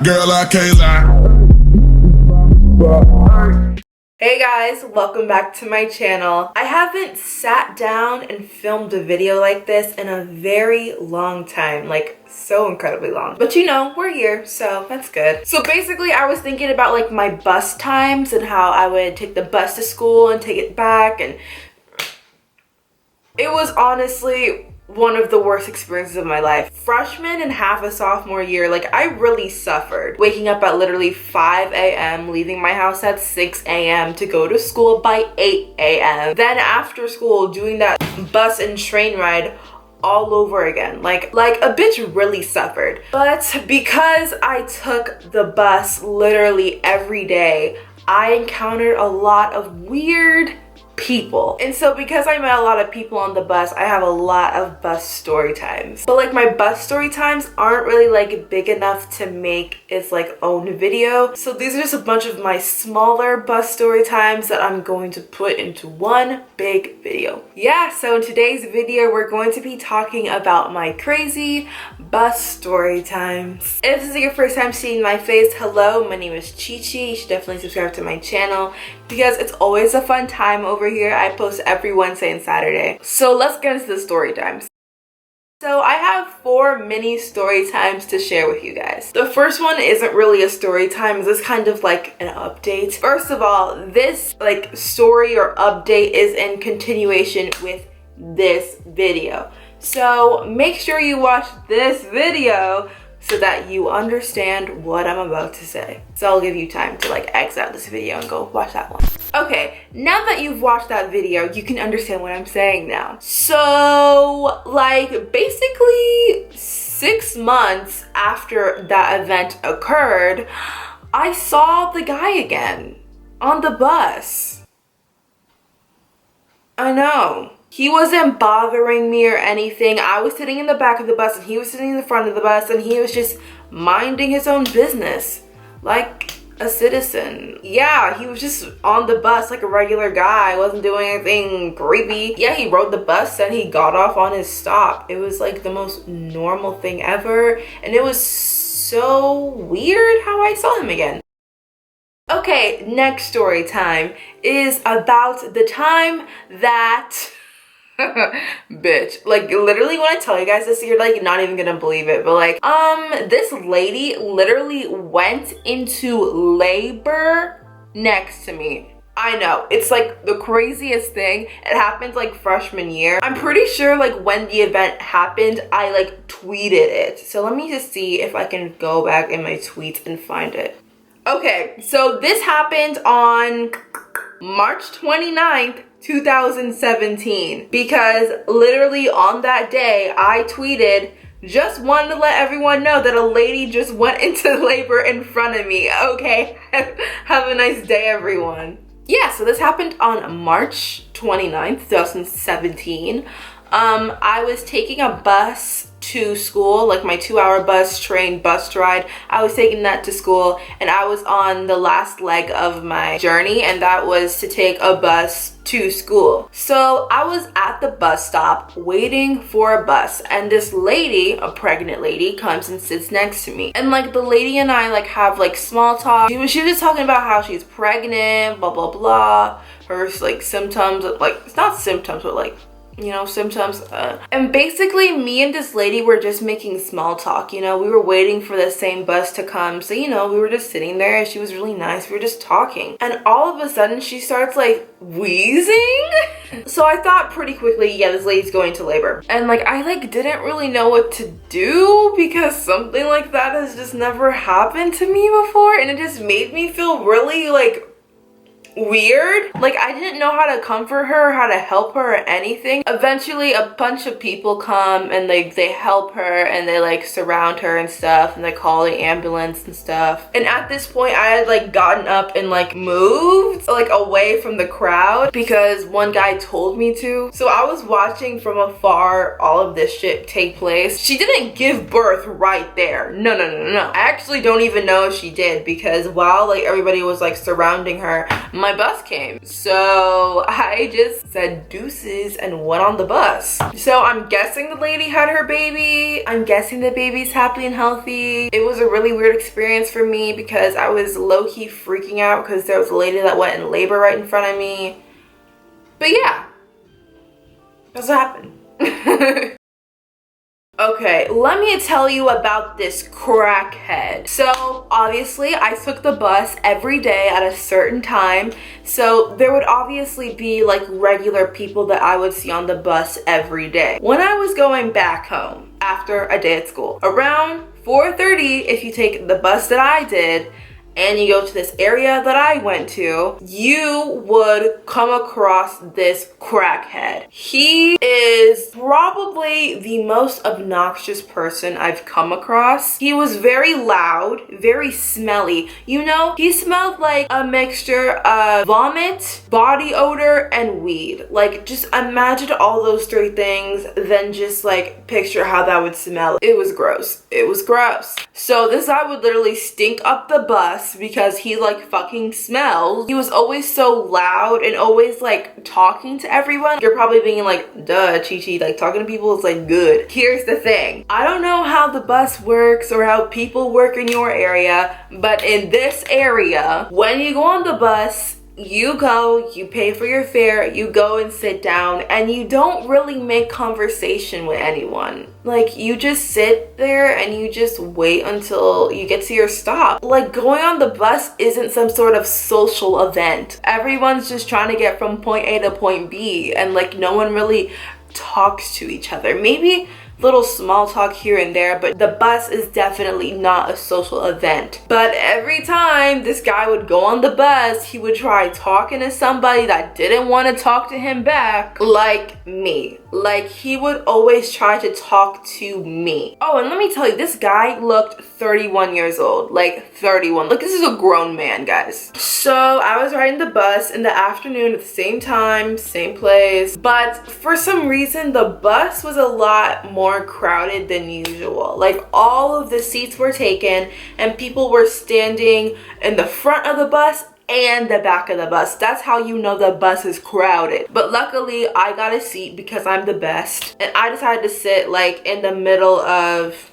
Girl, I can't lie. Hey guys, welcome back to my channel. I haven't sat down and filmed a video like this in a very long time, like so incredibly long. But you know, we're here, so that's good. So basically I was thinking about like my bus times and how I would take the bus to school and take it back, and it was honestly one of the worst experiences of my life. Freshman and half a sophomore year, like I really suffered. Waking up at literally 5 a.m., leaving my house at 6 a.m. to go to school by 8 a.m. Then after school, doing that bus and train ride all over again. Like a bitch really suffered. But because I took the bus literally every day, I encountered a lot of weird people. And so because I met a lot of people on the bus, I have a lot of bus story times. But like my bus story times aren't really like big enough to make its like own video. So these are just a bunch of my smaller bus story times that I'm going to put into one big video. Yeah, so in today's video, we're going to be talking about my crazy bus story times. If this is your first time seeing my face, hello, my name is Chichi. You should definitely subscribe to my channel because it's always a fun time over here. I post every Wednesday and Saturday. So let's get into the story times. So I have 4 mini story times to share with you guys. The first one isn't really a story time, it's kind of like an update. First of all, this like story or update is in continuation with this video. So make sure you watch this video so that you understand what I'm about to say. So I'll give you time to like exit out this video and go watch that one. Okay, now that you've watched that video, you can understand what I'm saying now. So like basically 6 months after that event occurred, I saw the guy again on the bus. I know. He wasn't bothering me or anything. I was sitting in the back of the bus and he was sitting in the front of the bus, and he was just minding his own business like a citizen. Yeah, he was just on the bus like a regular guy. Wasn't doing anything creepy. Yeah, he rode the bus and he got off on his stop. It was like the most normal thing ever, and it was so weird how I saw him again. Okay, next story time is about the time that bitch, like literally when I tell you guys this, you're like not even gonna believe it, but like this lady literally went into labor next to me. I know, it's like the craziest thing. It happened like freshman year. I'm pretty sure like when the event happened, I like tweeted it. So let me just see if I can go back in my tweets and find it. Okay, so this happened on March 29th, 2017, because literally on that day I tweeted, just wanted to let everyone know that a lady just went into labor in front of me. Okay, have a nice day everyone. Yeah, so this happened on March 29th, 2017. I was taking a bus to school, like my 2-hour bus ride. I was taking that to school, and I was on the last leg of my journey, and that was to take a bus to school. So I was at the bus stop waiting for a bus, and this lady, a pregnant lady, comes and sits next to me, and like the lady and I like have like small talk. She was just talking about how she's pregnant, blah blah blah, her like symptoms, like it's not symptoms but like, you know, symptoms. And basically me and this lady were just making small talk, you know. We were waiting for the same bus to come, so you know, we were just sitting there and she was really nice. We were just talking, and all of a sudden she starts like wheezing. So I thought pretty quickly, yeah, this lady's going to labor. And like I like didn't really know what to do because something like that has just never happened to me before, and it just made me feel really like weird. Like I didn't know how to comfort her, how to help her or anything. Eventually a bunch of people come and like they help her and they like surround her and stuff, and they call the ambulance and stuff. And at this point I had like gotten up and like moved like away from the crowd because one guy told me to. So I was watching from afar all of this shit take place. She didn't give birth right there. No. I actually don't even know if she did, because while like everybody was like surrounding her, my bus came. So I just said deuces and went on the bus. So I'm guessing the lady had her baby. I'm guessing the baby's happy and healthy. It was a really weird experience for me because I was low-key freaking out because there was a lady that went in labor right in front of me. But yeah, that's what happened. Okay, let me tell you about this crackhead. So obviously I took the bus every day at a certain time. So there would obviously be like regular people that I would see on the bus every day. When I was going back home after a day at school, around 4:30, if you take the bus that I did, and you go to this area that I went to, you would come across this crackhead. He is probably the most obnoxious person I've come across. He was very loud, very smelly. You know, he smelled like a mixture of vomit, body odor, and weed. Like, just imagine all those three things, then just like picture how that would smell. It was gross. It was gross. So this guy would literally stink up the bus because he like fucking smells. He was always so loud and always like talking to everyone. You're probably being like, duh, Chichi, like talking to people is like good. Here's the thing. I don't know how the bus works or how people work in your area, but in this area, when you go on the bus, you go, you pay for your fare, you go and sit down, and you don't really make conversation with anyone. Like, you just sit there and you just wait until you get to your stop. Like, going on the bus isn't some sort of social event. Everyone's just trying to get from point A to point B, and like no one really talks to each other. Maybe little small talk here and there, but the bus is definitely not a social event. But every time this guy would go on the bus, he would try talking to somebody that didn't want to talk to him back, like me. Like, he would always try to talk to me. Oh, and let me tell you, this guy looked 31 years old. Like, 31. Like, this is a grown man, guys. So I was riding the bus in the afternoon at the same time, same place, but for some reason the bus was a lot more crowded than usual. Like, all of the seats were taken and people were standing in the front of the bus and the back of the bus. That's how you know the bus is crowded. But luckily I got a seat because I'm the best, and I decided to sit like in the middle of,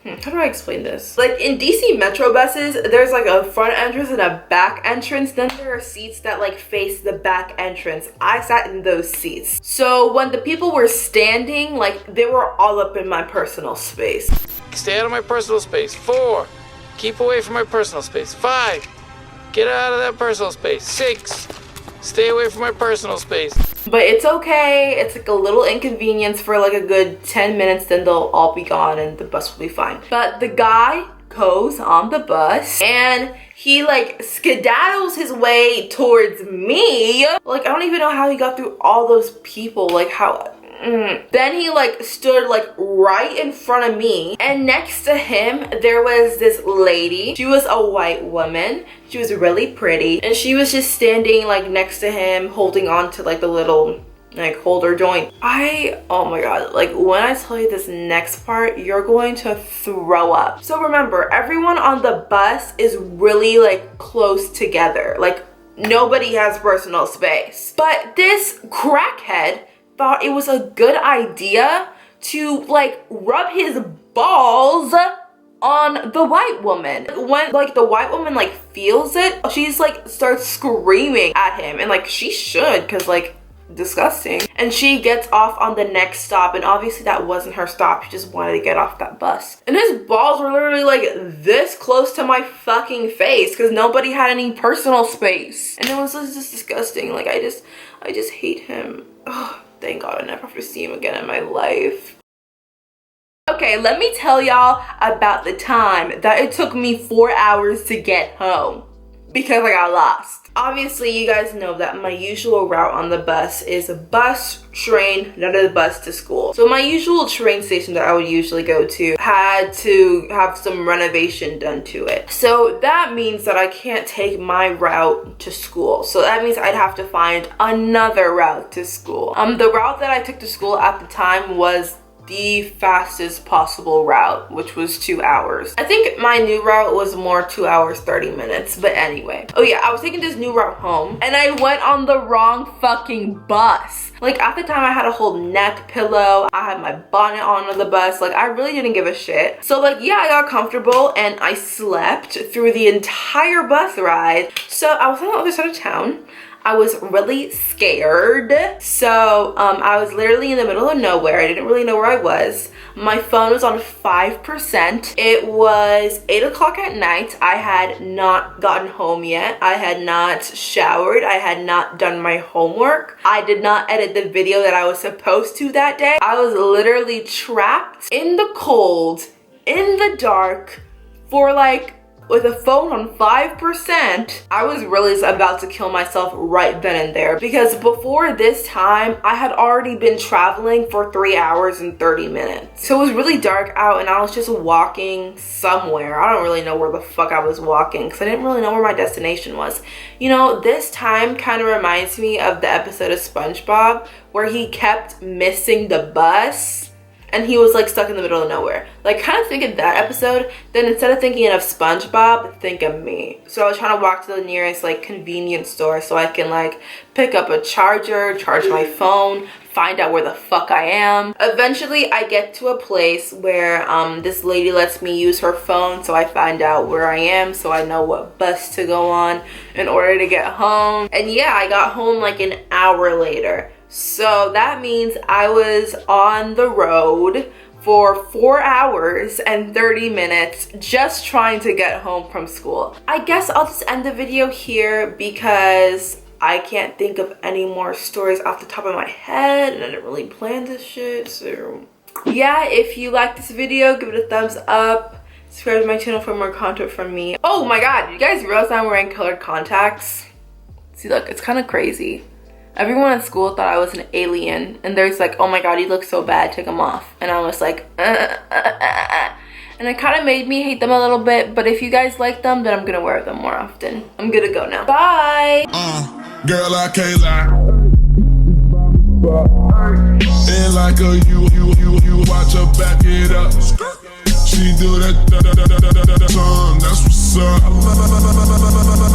how do I explain this? Like, in DC Metro buses, there's like a front entrance and a back entrance. Then there are seats that like face the back entrance. I sat in those seats. So when the people were standing, like, they were all up in my personal space. Stay out of my personal space. 4, keep away from my personal space. 5, get out of that personal space. 6, stay away from my personal space. But it's okay. It's like a little inconvenience for like a good 10 minutes, then they'll all be gone and the bus will be fine. But the guy goes on the bus and he like skedaddles his way towards me. Like, I don't even know how he got through all those people. Like, how... Then he like stood like right in front of me, and next to him there was this lady. She was a white woman. She was really pretty, and she was just standing like next to him, holding on to like the little like holder joint. Oh my god, like when I tell you this next part, you're going to throw up. So remember, everyone on the bus is really like close together. Like, nobody has personal space. But this crackhead thought it was a good idea to like rub his balls on the white woman. When like the white woman like feels it, she's like starts screaming at him, and like she should, because like disgusting. And she gets off on the next stop, and obviously that wasn't her stop. She just wanted to get off that bus, and his balls were literally like this close to my fucking face because nobody had any personal space, and it was just disgusting. Like, I just hate him. Ugh. Thank God I never have to see him again in my life. Okay, let me tell y'all about the time that it took me 4 hours to get home because I got lost. Obviously, you guys know that my usual route on the bus is a bus, train, another bus to school. So my usual train station that I would usually go to had to have some renovation done to it. So that means that I can't take my route to school. So that means I'd have to find another route to school. The route that I took to school at the time was the fastest possible route, which was 2 hours. I think my new route was more 2 hours 30 minutes, but anyway. Oh yeah, I was taking this new route home and I went on the wrong fucking bus. Like at the time I had a whole neck pillow, I had my bonnet on the bus, like I really didn't give a shit. So like yeah, I got comfortable and I slept through the entire bus ride. So I was on the other side of town. I was really scared. So I was literally in the middle of nowhere. I didn't really know where I was. My phone was on 5%. It was 8 o'clock at night. I had not gotten home yet. I had not showered. I had not done my homework. I did not edit the video that I was supposed to that day. I was literally trapped in the cold, in the dark, for like, with a phone on 5%, I was really about to kill myself right then and there, because before this time, I had already been traveling for 3 hours and 30 minutes. So it was really dark out and I was just walking somewhere. I don't really know where the fuck I was walking because I didn't really know where my destination was. You know, this time kind of reminds me of the episode of SpongeBob where he kept missing the bus. And he was like stuck in the middle of nowhere. Like kind of think of that episode. Then instead of thinking of SpongeBob, think of me. So I was trying to walk to the nearest like convenience store so I can like pick up a charger, charge my phone, find out where the fuck I am. Eventually I get to a place where this lady lets me use her phone, so I find out where I am so I know what bus to go on in order to get home. And yeah, I got home like an hour later. So that means I was on the road for 4 hours and 30 minutes just trying to get home from school. I guess I'll just end the video here because I can't think of any more stories off the top of my head and I didn't really plan this shit. So yeah, if you like this video, give it a thumbs up. Subscribe to my channel for more content from me. Oh my god, you guys realize I'm wearing colored contacts? See, look, it's kind of crazy. Everyone at school thought I was an alien and they're just like, oh my god, you look so bad, take them off. And I was like, And it kind of made me hate them a little bit, but if you guys like them, then I'm gonna wear them more often. I'm gonna go now. Bye! Girl, I can't lie. And like a you watch her back it up. She do that, that's what's up.